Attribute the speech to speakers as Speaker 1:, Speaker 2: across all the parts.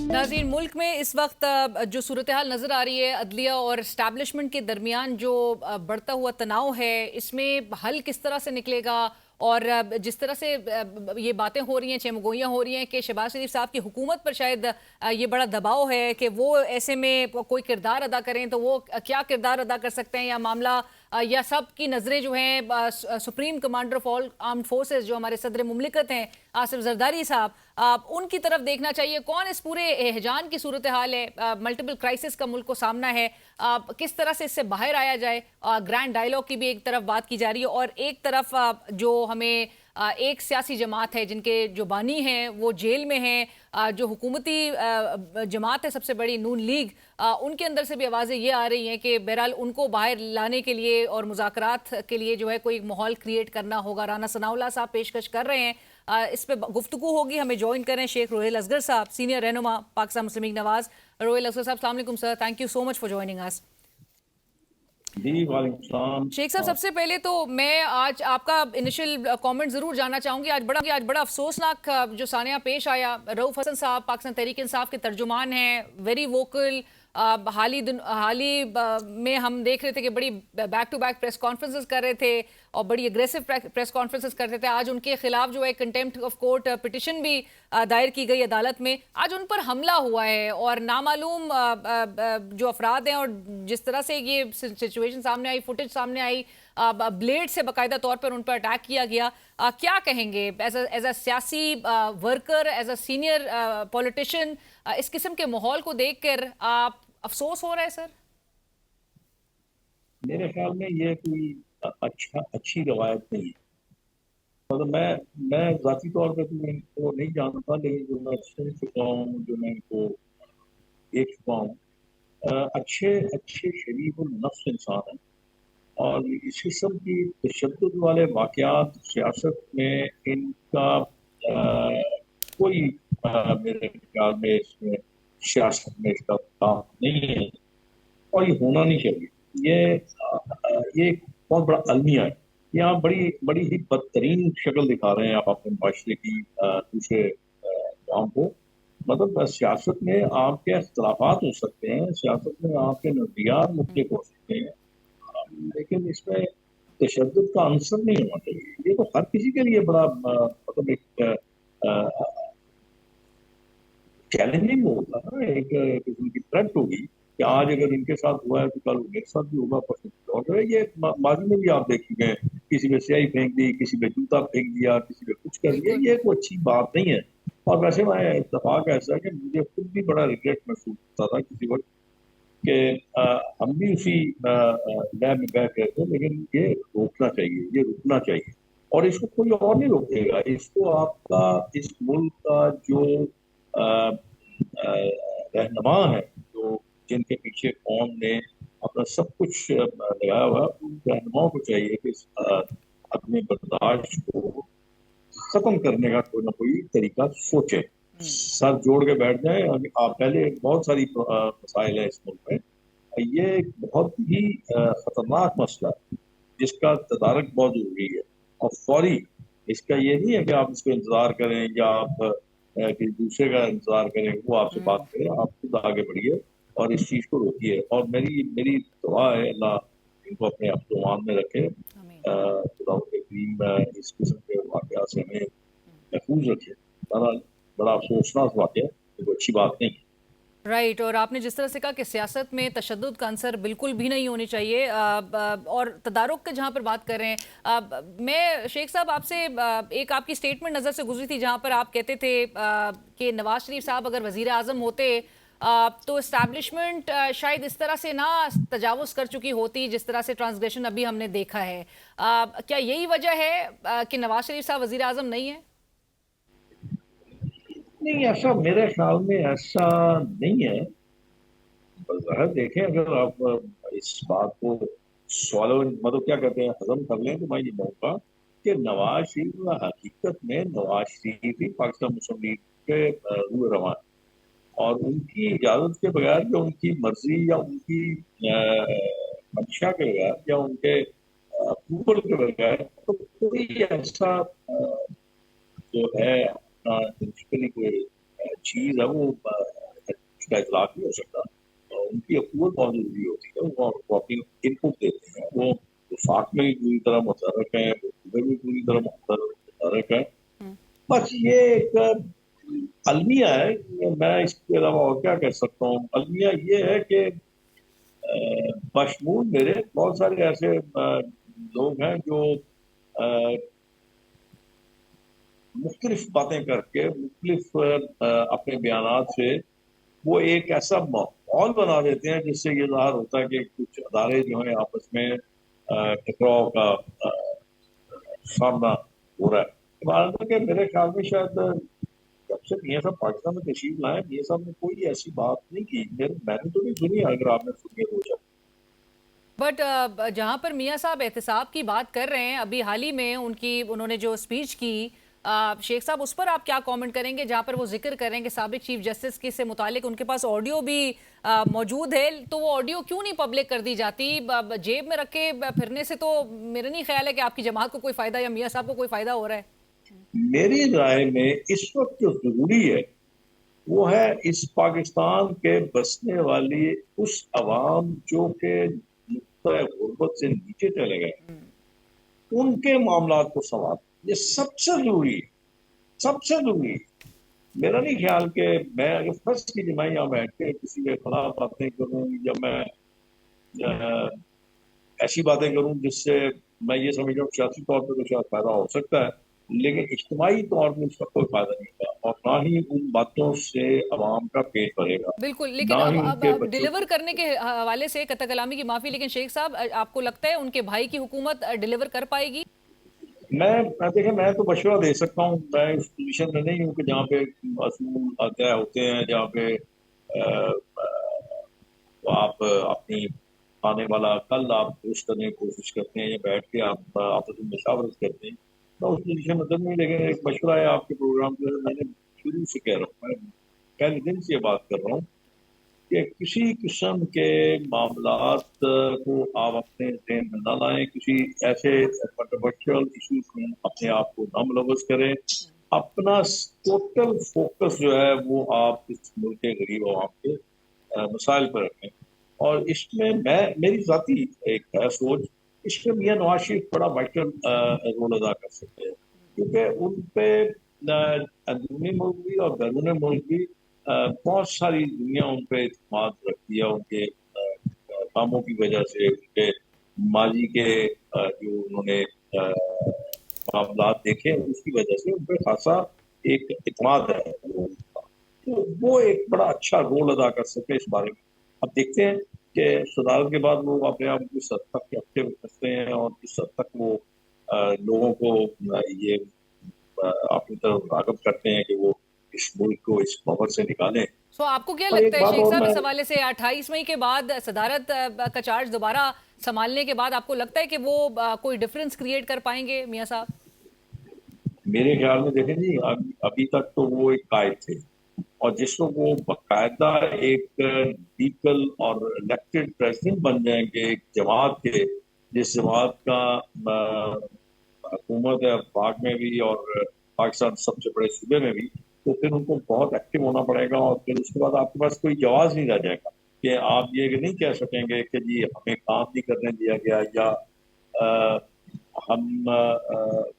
Speaker 1: नाज़रीन, मुल्क में इस वक्त जो सूरत हाल नज़र आ रही है, अदलिया और इस्टेब्लिशमेंट के दरमियान जो बढ़ता हुआ तनाव है, इसमें हल किस तरह से निकलेगा? और जिस तरह से ये बातें हो रही हैं, चमगोइयाँ हो रही हैं कि शहबाज शरीफ साहब की हुकूमत पर शायद ये बड़ा दबाव है कि वो ऐसे में कोई किरदार अदा करें, तो वो क्या किरदार अदा कर सकते हैं? या मामला या सब की नज़रें जो हैं supreme commander of all armed forces जो हमारे सदर मुमलिकत हैं आसिफ जरदारी साहब, उनकी तरफ देखना चाहिए। कौन इस पूरे एहजान की सूरत हाल है, मल्टीपल क्राइसिस का मुल्क को सामना है, किस तरह से इससे बाहर आया जाए? ग्रैंड डायलॉग की भी एक तरफ बात की जा रही है और एक तरफ जो हमें एक सियासी जमात है जिनके जो बानी हैं वो जेल में हैं, जो हुकूमती जमात है सबसे बड़ी नून लीग, उनके अंदर से भी आवाज़ें ये आ रही हैं कि बहरहाल उनको बाहर लाने के लिए और मुज़ाकरात के लिए जो है कोई माहौल क्रिएट करना होगा। राना सनाउल्लाह साहब पेशकश कर रहे हैं, इस पे गुफ्तगू होगी। हमें ज्वाइन करें शेख रोहेल असगर साहब, सीनियर रहनुमा पाकिस्तान मुस्लिम लीग नवाज। रोहेल असगर साहब, अस्सलाम वालेकुम sir, thank you so much for joining us.
Speaker 2: जी वालेकुम सलाम।
Speaker 1: शेख साहब, सबसे पहले तो मैं आज आपका इनिशियल कमेंट जरूर जानना चाहूंगी। आज बड़ा अफसोसनाक जो सानिया पेश आया। रऊफ हसन साहब पाकिस्तान तहरीक इंसाफ के तर्जुमान हैं, वेरी वोकल। हाल ही में हम देख रहे थे कि बड़ी back to back press conferences कर रहे थे और बड़ी एग्रेसिव प्रेस कॉन्फ्रेंसेस करते थे। आज उनके खिलाफ जो है कंटेम्प्ट ऑफ कोर्ट पिटिशन भी दायर की गई अदालत में। आज उन पर हमला हुआ है और नामालूम जो अफराद हैं और जिस तरह से ये सिचुएशन सामने आई, फुटेज सामने आई, ब्लेड से बाकायदा तौर पर उन पर अटैक किया गया। क्या कहेंगे एज अ सियासी worker, as a senior politician, इस किस्म के माहौल को देखकर आप अफसोस हो रहा है सर?
Speaker 2: मेरे ख्याल में ये कोई अच्छी रवायत नहीं है। मतलब मैं जाती तौर पे तो इनको नहीं जानता, लेकिन जो मैं सुन चुका हूँ, जो मैं इनको देख चुका हूँ, अच्छे अच्छे शरीफ और नफ्स इंसान है। और इस किस्म की तशद्दुद वाले वाकयात सियासत में इनका कोई मेरे ख्याल में इसमें सियासत में इसका काम नहीं है और ये होना नहीं चाहिए। ये एक बहुत बड़ा अलमिया है। यहाँ बड़ी बड़ी ही बदतरीन शक्ल दिखा रहे हैं आप अपने माशरे की दूसरे गाँव को। मतलब सियासत में आपके अख्तलाफात हो सकते हैं, सियासत में आपके नजरियात मुख्तलिफ हो सकते हैं, लेकिन इसमें तशद्दुद का अंसर नहीं होना चाहिए। ये तो हर किसी के लिए बड़ा मतलब एक चैलेंजिंग होगा ना, एक किस्म की थ्रेट होगी कि आज अगर इनके साथ हुआ है तो कल मेरे साथ भी होगा। और ये माजी में भी आप देखेंगे, किसी पे स्याही फेंक दी, किसी पे जूता फेंक दिया, किसी पे कुछ कर दिया। ये कोई अच्छी बात नहीं है। और वैसे मैं इत्तेफाक ऐसा है कि मुझे खुद भी बड़ा रिग्रेट महसूस होता था किसी वक्त कि हम भी उसी लैब में बैठ रहे थे, लेकिन ये रोकना चाहिए, ये रुकना चाहिए और इसको कोई और नहीं रोकेगा। इसको आपका इस मुल्क का जो रहनुमा है, जो जिनके पीछे कौम ने अपना सब कुछ लगाया हुआ है, उन रहनुमाओं को चाहिए कि अपने बर्दाश्त को खत्म करने का कोई ना कोई तरीका सोचे, सर जोड़ के बैठ जाए। आप पहले बहुत सारी मसाइल है इस मुल्क में, ये एक बहुत ही खतरनाक मसला है जिसका तदारक बहुत जरूरी है और फौरी। इसका ये नहीं है कि आप इसको इंतजार करें या आप किसी दूसरे का इंतजार करें, वो आपसे बात करे। आप खुद आगे बढ़िए और इस चीज को रोकिए। और मेरी मेरी दुआ है अल्लाह इनको अपने अफ़्तुमान में रखे, खुदा के करीम इस किस्म के वाकया से हमें महफूज रखे। बड़ा अफसोसनाक वाकया है, कोई अच्छी बात नहीं है।
Speaker 1: राइट। और आपने जिस तरह से कहा कि सियासत में तशद्दुद का अंसर बिल्कुल भी नहीं होनी चाहिए, और तदारुक के जहाँ पर बात कर रहे हैं, मैं शेख साहब आपसे एक आपकी स्टेटमेंट नज़र से गुजरी थी जहाँ पर आप कहते थे कि नवाज शरीफ साहब अगर वजीर आज़म होते तो इस्टेब्लिशमेंट शायद इस तरह से ना तजावुज़ कर चुकी होती जिस तरह से ट्रांसग्रेशन अभी हमने देखा है। क्या यही वजह है कि नवाज शरीफ साहब वजीर आज़म नहीं है?
Speaker 2: नहीं, ऐसा मेरे ख्याल में ऐसा नहीं है। ज़ाहिर देखें, अगर आप इस बात को सॉल्व मतलब क्या कहते हैं हजम कर लें, तो मैं ये कहूँगा कि नवाज शरीफ हकीकत में नवाज शरीफ ही पाकिस्तान मुस्लिम लीग के रूह रवां है और उनकी इजाजत के बगैर या उनकी मर्जी या उनकी मंशा के बगैर या उनके अप्रूवल के बगैर तो कोई ऐसा जो है प्रिंसिपली कोई चीज है वो का इतलाक नहीं हो सकता। उनकी अप्रूवल बहुत जरूरी होती है, वो अपनी इनपुट देते हैं, वो वफाक में भी पूरी तरह मुतहर्रिक है, सूबे में पूरी तरह मुतहर्रिक है। बस ये एक अलमिया है, मैं इसके अलावा और क्या कह सकता हूँ। अलमिया ये है कि बशमूल मेरे बहुत सारे ऐसे लोग हैं जो मुख्तलिफ बातें करके, मुख्तलिफ अपने बयानात से वो एक ऐसा माहौल बना देते हैं जिससे ये ज़ाहिर होता है कि कुछ अदारे जो हैं आपस में टकराव का सामना हो रहा है। हालांकि कि मेरे ख्याल में शायद जब से मियाँ साहब पाकिस्तान में तशरीफ लाए, मियाँ साहब ने कोई ऐसी बात नहीं की, मैंने तो नहीं सुनी। अगर आपने सुनी है तो
Speaker 1: बट जहां पर मियां साहब एहतसाब की बात कर रहे हैं, अभी हाल ही में उन्होंने जो स्पीच की, शेख साहब, उस पर आप क्या कमेंट करेंगे, जहां पर वो जिक्र कर रहे हैं कि साबिक चीफ जस्टिस के से मुतालिक उनके पास ऑडियो भी मौजूद है, तो वो ऑडियो क्यों नहीं पब्लिक कर दी जाती? जेब में रख के फिरने से तो मेरा नहीं ख्याल है कि आपकी जमात को कोई फायदा या मियां साहब को कोई फायदा हो रहा है।
Speaker 2: मेरी राय में इस वक्त जो जरूरी है वो है इस पाकिस्तान के बसने वाली उस अवाम जो के नुक्ता गुर्बत से नीचे चले गए, उनके मामलात को संभाल, ये सबसे जरूरी है, सबसे जरूरी है। मेरा नहीं ख्याल कि मैं अगर फर्स्ट की मैं यहाँ बैठ के किसी के खिलाफ बातें करूँ या मैं ऐसी बातें करूँ जिससे मैं ये समझ रहा हूँ सियासी तौर पर तो शायद फायदा हो सकता है, लेकिन इज्तिमाई तौर पर उसका कोई फायदा नहीं होगा, और ना ही उन बातों से अवाम का पेट भरेगा,
Speaker 1: बिल्कुल, लेकिन
Speaker 2: ना
Speaker 1: अब
Speaker 2: ही
Speaker 1: अब
Speaker 2: उनके
Speaker 1: अब
Speaker 2: बच्चों
Speaker 1: डिलीवर
Speaker 2: को।
Speaker 1: करने के हवाले से कतई कलामी की माफी, लेकिन शेख साहब, आपको लगता है उनके भाई की हुकूमत डिलीवर कर पाएगी?
Speaker 2: मैं देखें, मैं तो मशवरा दे सकता हूँ, मैं उस पोजीशन में नहीं हूँ कि जहाँ पे असूल तय होते हैं, जहाँ पे तो आप अपनी आने वाला कल आप दुरुस्त करने की कोशिश करते हैं या बैठ के आप आपस में मशावरत करते हैं। मैं उस पोजीशन में तो नहीं, लेकिन एक मशवरा है आपके प्रोग्राम जो है, मैंने शुरू से कह रहा हूँ, मैं पहले दिन से ये बात कर रहा हूँ कि किसी किस्म के मामलात को आप अपने ज़हन में न लाएं, किसी ऐसे कंट्रोवर्शियल इशूज में अपने आप को न मुलव्वस करें। अपना टोटल फोकस जो है वो आप इस मुल्क के गरीब आवाम के मसाइल पर रखें। और इसमें मेरी जाती एक है सोच, इसमें मियाँ नवाज शरीफ बड़ा वाइटल रोल अदा कर सकते हैं, क्योंकि उन पे अंदरूनी मुल्क भी और बैरून मुल्क भी बहुत सारी दुनिया उन पे इत्मीनान रखती है, उनके कामों की वजह से, उनके माजी के जो उन्होंने मामलात देखे उसकी वजह से उन पे खासा एक इत्मीनान है। तो वो एक बड़ा अच्छा रोल अदा कर सकते हैं इस बारे में। अब देखते हैं कि सदारत के बाद वो अपने आप किस हद तक एक्टिव करते हैं और किस हद तक वो लोगों को ये अपनी तरफ राग़िब करते हैं कि वो इस मुल्क को इस भंवर से निकालें।
Speaker 1: सो आपको क्या
Speaker 2: और
Speaker 1: लगता
Speaker 2: एक
Speaker 1: है
Speaker 2: बात
Speaker 1: शेख
Speaker 2: और
Speaker 1: साहब,
Speaker 2: मैं,
Speaker 1: इस हवाले से 28 मई के बाद सदारत का चार्ज दोबारा संभालने के बाद आपको लगता है कि वो कोई डिफरेंस क्रिएट कर पाएंगे मियां साहब?
Speaker 2: मेरे ख्याल में देखें जी, अभी तक तो वो एक कायद थे, और जिसको वो बाकायदा एक लीगल और इलेक्टेड प्रेसिडेंट बन जाएंगे एक जमात के, जिस जमात का हुकूमत है पाक में भी और पाकिस्तान सबसे बड़े सूबे में भी, तो फिर उनको बहुत एक्टिव होना पड़ेगा, और फिर उसके बाद आपके पास कोई जवाब नहीं रह जाएगा कि आप ये नहीं कह सकेंगे कि जी हमें काम नहीं करने दिया गया, या आ, हम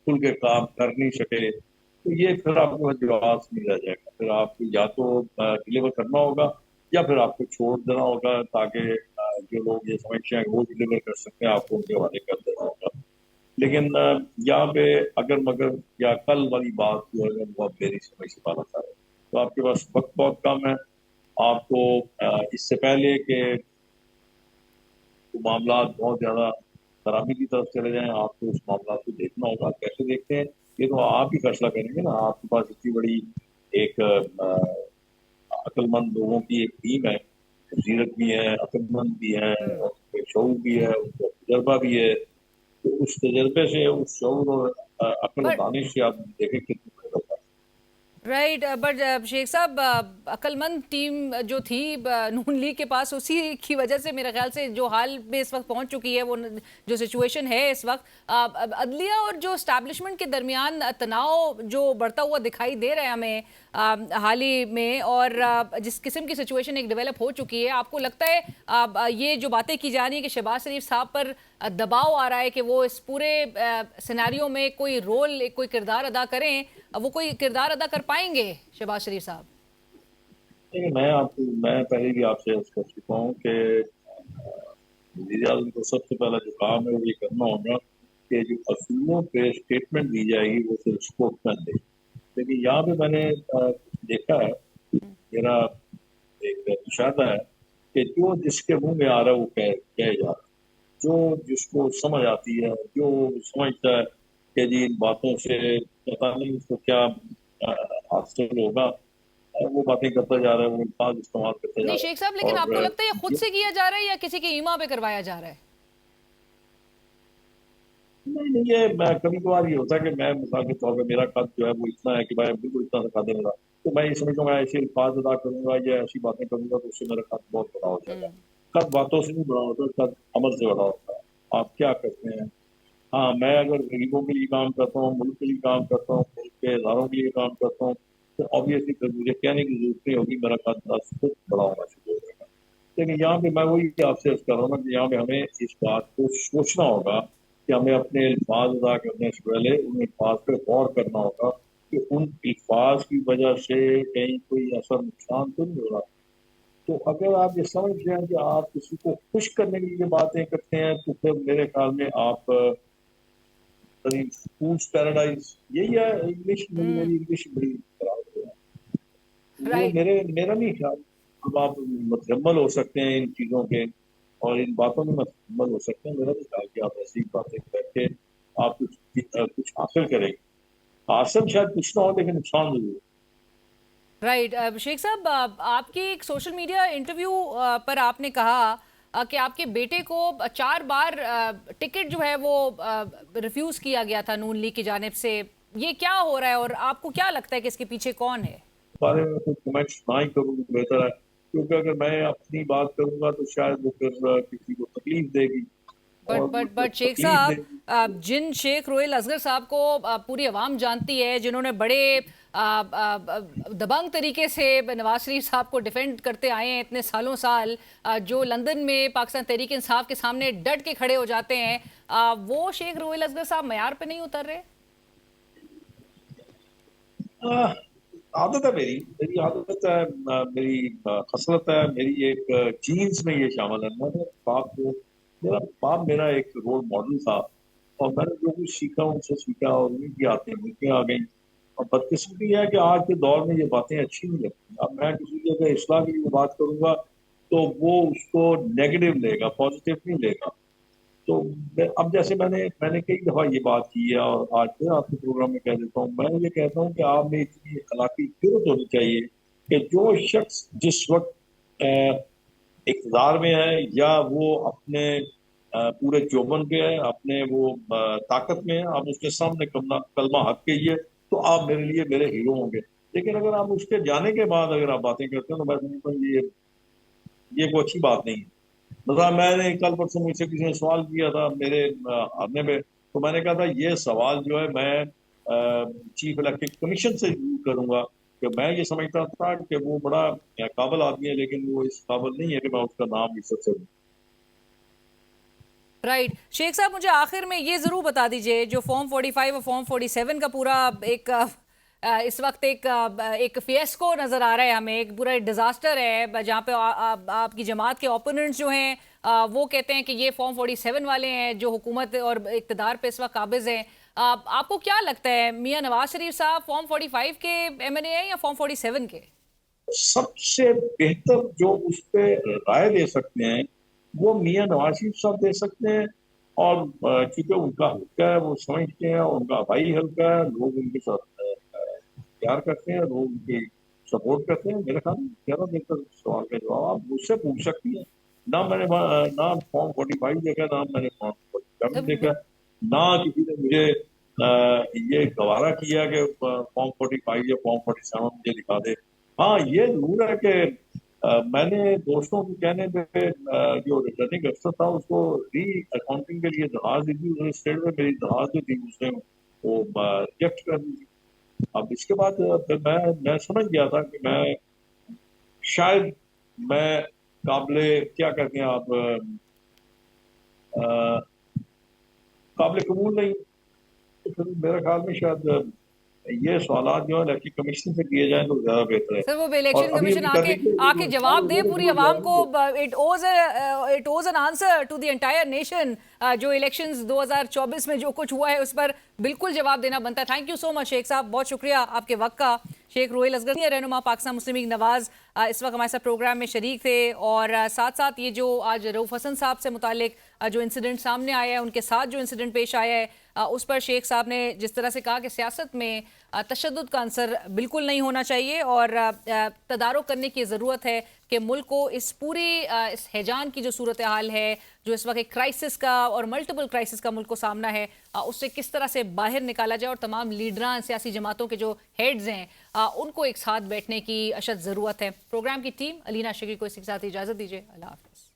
Speaker 2: खुल के काम कर नहीं सके। तो ये फिर आपके पास जवाब नहीं रह जाएगा, फिर आपको या तो डिलीवर करना होगा या फिर आपको छोड़ देना होगा, ताकि जो लोग ये समझते हैं कि वो डिलीवर कर सकते हैं आपको उनके हवाले कर देना होगा। लेकिन यहाँ पे अगर मगर या कल वाली बात जो है वो अब मेरी समझ से बाहर आ रहा है, तो आपके पास वक्त बहुत कम है। आपको इससे पहले कि मामला बहुत ज्यादा खराबी की तरफ चले जाएं, आपको उस मामला को देखना होगा। आप कैसे देखते हैं ये तो आप ही फैसला करेंगे ना। आपके पास इतनी बड़ी एक अक्लमंद लोगों की एक टीम है, जीरत भी है, अक्लमंद भी है, और उनके शऊर भी है, उनका तजर्बा भी है। तो उस तजर्बे से, उस शऊर और अक्ल और
Speaker 1: बट
Speaker 2: दानिश से आप देखें कितनी बड़ी होता है।
Speaker 1: राइट, बट शेख साहब, अक्लमंद टीम जो थी नून लीग के पास, उसी की वजह से मेरे ख्याल से जो हाल में इस वक्त पहुंच चुकी है, वो जो सिचुएशन है इस वक्त, अदलिया और जो एस्टैब्लिशमेंट के दरमियान तनाव जो बढ़ता हुआ दिखाई दे रहा है हमें, حال ہی میں، اور جس قسم کی سچویشن ایک ڈیولپ ہو چکی ہے، آپ کو لگتا ہے یہ جو باتیں کی جا رہی ہیں کہ شہباز شریف صاحب پر دباؤ آ رہا ہے کہ وہ اس پورے سیناریو میں کوئی رول، کوئی کردار ادا کریں، وہ کوئی کردار ادا کر پائیں گے شہباز شریف صاحب؟
Speaker 2: دیکھیے، میں پہلے بھی آپ سے عرض کر چکا ہوں کہ وزیر اعظم کو سب سے پہلا جو کام ہے وہ یہ کرنا ہوگا کہ جو اصولوں پہ اسٹیٹمنٹ دی جائے گی وہ صرف اسپوکسمین دے. لیکن یہاں پہ میں نے دیکھا ہے، میرا ایک اشارہ ہے کہ جو جس کے منہ میں آ رہا ہے وہ کہے جا رہا ہے، جو جس کو سمجھ آتی ہے، جو سمجھتا ہے کہ جی ان باتوں سے پتا نہیں اس کو کیا حاصل ہوگا، وہ باتیں کرتا جا رہا ہے، وہ الفاظ استعمال کرتا جا
Speaker 1: نہیں
Speaker 2: رہا
Speaker 1: شیخ صاحب،
Speaker 2: ہے.
Speaker 1: لیکن آپ کو
Speaker 2: اور
Speaker 1: لگتا ہے یہ خود سے کیا جا رہا ہے یا کسی کے ایما پہ کروایا جا رہا ہے؟
Speaker 2: نہیں، یہ کبھی کبھار یہ ہوتا ہے کہ میں مثال کے طور پہ میرا قد جو ہے وہ اتنا ہے کہ بھائی بالکل اتنا سکھا دے گا، تو میں یہ سمجھتا ہوں میں ایسے الفاظ ادا کروں گا یا ایسی باتیں کروں گا تو اس سے میرا قد بہت بڑا ہو جائے گا. قد باتوں سے نہیں بڑا ہوتا، قد عمل سے بڑا ہوتا ہے. آپ کیا کرتے ہیں؟ ہاں، میں اگر غریبوں کے لیے کام کرتا ہوں، ملک کے لیے کام کرتا ہوں، ملک کے اداروں کے لیے کام کرتا ہوں، تو آبویسلی پھر مجھے کہنے کی ضرورت نہیں ہوگی، میرا قد 10 فٹ بڑا ہونا شروع ہو جائے گا. لیکن یہاں پہ میں وہی آپ سے عرض کر رہا ہوں نا کہ یہاں پہ ہمیں اس بات کو سوچنا ہوگا کہ ہمیں اپنے الفاظ ادا کرنے سے پہلے ان الفاظ پہ غور کرنا ہوگا کہ ان الفاظ کی وجہ سے کہیں کوئی ایسا نقصان تو نہیں ہو رہا. تو اگر آپ یہ سمجھ جائیں کہ آپ کسی کو خوش کرنے کے لیے باتیں کرتے ہیں تو پھر میرے خیال میں آپ فوڈس پیراڈائز یہی ہے. انگلش میری انگلش بڑی خراب ہے، وہ
Speaker 1: رائٹ.
Speaker 2: میرا نہیں خیال. اب آپ متحمل ہو سکتے ہیں ان چیزوں کے اور ان باتوں میں متحمل ہو سکتے ہیں، میرا نہیں خیال کہ آپ ایسی باتیں کر کے آپ کچھ حاصل کریں گے. حاصل شاید کچھ نہ ہو لیکن نقصان ضرور ہے.
Speaker 1: رائٹ. شیخ صاحب، آپ کی ایک سوشل میڈیا انٹرویو پر آپ نے کہا کہ آپ کے بیٹے کو 4 بار ٹکٹ جو ہے وہ ریفیوز کیا گیا تھا نون لیگ کی جانب سے. یہ کیا ہو رہا ہے اور آپ کو کیا لگتا ہے کہ اس کے پیچھے کون ہے؟
Speaker 2: بارے میں کچھ کمنٹس نہ ہی کروں تو بہتر ہے، کیونکہ اگر میں اپنی بات کروں گا تو شاید وہ پھر کسی کو تکلیف دے گی، اور وہ جب
Speaker 1: بٹ شیخ
Speaker 2: تکلیف دے
Speaker 1: صاحب،
Speaker 2: گی.
Speaker 1: جن شیخ روہیل اصغر صاحب کو پوری عوام جانتی ہے، جنہوں نے بڑے دبنگ طریقے سے نواز شریف صاحب کو ڈیفینڈ کرتے آئے ہیں اتنے سالوں سال، جو لندن میں پاکستان تحریک انصاف کے سامنے ڈٹ کے کھڑے ہو جاتے ہیں، وہ شیخ روہیل اصغر صاحب معیار پہ نہیں اتر رہے؟
Speaker 2: عادت ہے، میری عادت ہے، میری خصلت ہے، میری ایک جینس میں یہ شامل ہے. میرا باپ میرا ایک رول ماڈل تھا، اور میں نے جو کچھ سیکھا ان سے سیکھا، اور انہیں کی آتے آ گئی. اور بدقسمتی ہے کہ آج کے دور میں یہ باتیں اچھی نہیں لگتی. اب میں کسی کی اگر اصلاح کے لیے بات کروں گا تو وہ اس کو نیگیٹو لے گا، پازیٹیو نہیں لے گا. تو اب جیسے میں نے کئی دفعہ یہ بات کی ہے اور آج پھر آپ کے پروگرام میں کہہ دیتا ہوں، میں یہ کہتا ہوں کہ آپ میں اتنی اخلاقی جرات ہونی چاہیے کہ جو شخص جس وقت اقتدار میں ہے یا وہ اپنے پورے چوبن پہ ہے، اپنے وہ طاقت میں ہے، آپ اس کے سامنے کلمہ حق کہیے تو آپ میرے لیے میرے ہیرو ہوں گے. لیکن اگر آپ اس کے جانے کے بعد اگر آپ باتیں کرتے ہیں تو میں سمجھتا ہوں یہ کوئی اچھی بات نہیں ہے. مثلا میں نے کل پرسوں مجھ سے کسی نے سوال کیا تھا میرے آنے میں، تو میں نے کہا تھا یہ سوال جو ہے میں چیف الیکٹرک کمیشن سے کروں گا، کہ میں یہ سمجھتا تھا کہ وہ بڑا قابل آدمی ہے لیکن وہ اس قابل نہیں ہے کہ میں اس کا نام عزت سے دوں.
Speaker 1: رائٹ. شیخ صاحب، مجھے آخر میں یہ ضرور بتا دیجئے، جو فارم 45 اور فارم 47 کا پورا ایک اس وقت ایک فیسکو نظر آ رہا ہے ہمیں، ایک پورا ڈیزاسٹر ہے، جہاں پہ آپ کی جماعت کے اوپوننٹس جو ہیں وہ کہتے ہیں کہ یہ فارم 47 والے ہیں جو حکومت اور اقتدار پہ اس وقت قابض ہیں. آپ کو کیا لگتا ہے، میاں نواز شریف صاحب فارم 45 کے ایم این اے ہیں یا فارم 47 کے؟
Speaker 2: سب سے بہتر جو اس پہ رائے دے سکتے ہیں وہ میاں نواز شریف صاحب دے سکتے ہیں، اور چونکہ ان کا حلقہ ہے وہ سمجھتے ہیں، ان کا بھائی حلقہ ہے، لوگ ان کے ساتھ پیار کرتے ہیں، لوگ ان کی سپورٹ کرتے ہیں. میرے خیال میں زیادہ بہتر سوال کا جواب آپ مجھ سے پوچھ سکتی ہیں. نہ میں نے نہ فارم 45 دیکھا، نہ میں نے فارم 47 دیکھا، نہ کسی نے مجھے یہ گوارا کیا کہ فارم 45 یا فارم 47 مجھے دکھا دے. ہاں یہ ضرور ہے کہ میں نے دوستوں کے کہنے پہ جو ریٹرننگ افسر تھا اس کو ری اکاؤنٹنگ کے لیے درخواست دی تھی. اس نے اسٹیٹ میں میری درخواست جو تھی اس نے وہ ریجیکٹ کر دی تھی. अब इसके बाद फिर मैं समझ गया था कि मैं शायद मैं काबिले क्या कहते हैं आप काबिल कबूल नहीं। तो फिर मेरे ख्याल में शायद ये सवाल जो है इलेक्शन कमीशन से किए जाएं तो ज्यादा बेहतर है।
Speaker 1: सर वो
Speaker 2: और
Speaker 1: इलेक्शन
Speaker 2: अभी
Speaker 1: कमीशन
Speaker 2: अभी
Speaker 1: आके
Speaker 2: करने के
Speaker 1: आके जवाब दे पूरी
Speaker 2: जो
Speaker 1: आवाम को।
Speaker 2: है
Speaker 1: it was an answer to the entire nation. जो इलेक्शंस 2024 में जो कुछ हुआ है उस पर बिल्कुल जवाब देना बनता है। थैंक यू सो मच शेख साहब, बहुत शुक्रिया आपके वक्त का। शेख रोहेल असगर रहनुमा पाकिस्तान मुस्लिम लीग नवाज इस वक्त हमारे साथ प्रोग्राम में शरीक थे। और साथ साथ ये जो आज रऊफ हसन साहब से मुतालिक जो इंसिडेंट सामने आया है, उनके साथ जो इंसिडेंट पेश आया है, उस पर शेख साहब ने जिस तरह से कहा कि सियासत में तशद्दुद का अंसर बिल्कुल नहीं होना चाहिए और तदारुक करने की ज़रूरत है कि मुल्क को इस पूरी इस हैजान की जो सूरत हाल है, जो इस वक्त एक क्राइसिस का और मल्टीपल क्राइसिस का मुल्क को सामना है, उससे किस तरह से बाहर निकाला जाए और तमाम लीडरान सियासी जमातों के जो हेड्स हैं उनको एक साथ बैठने की अशद ज़रूरत है। प्रोग्राम की टीम अलीना शकीर को इसी के साथ इजाज़त दीजिए। अल्लाह हाफ़िज़।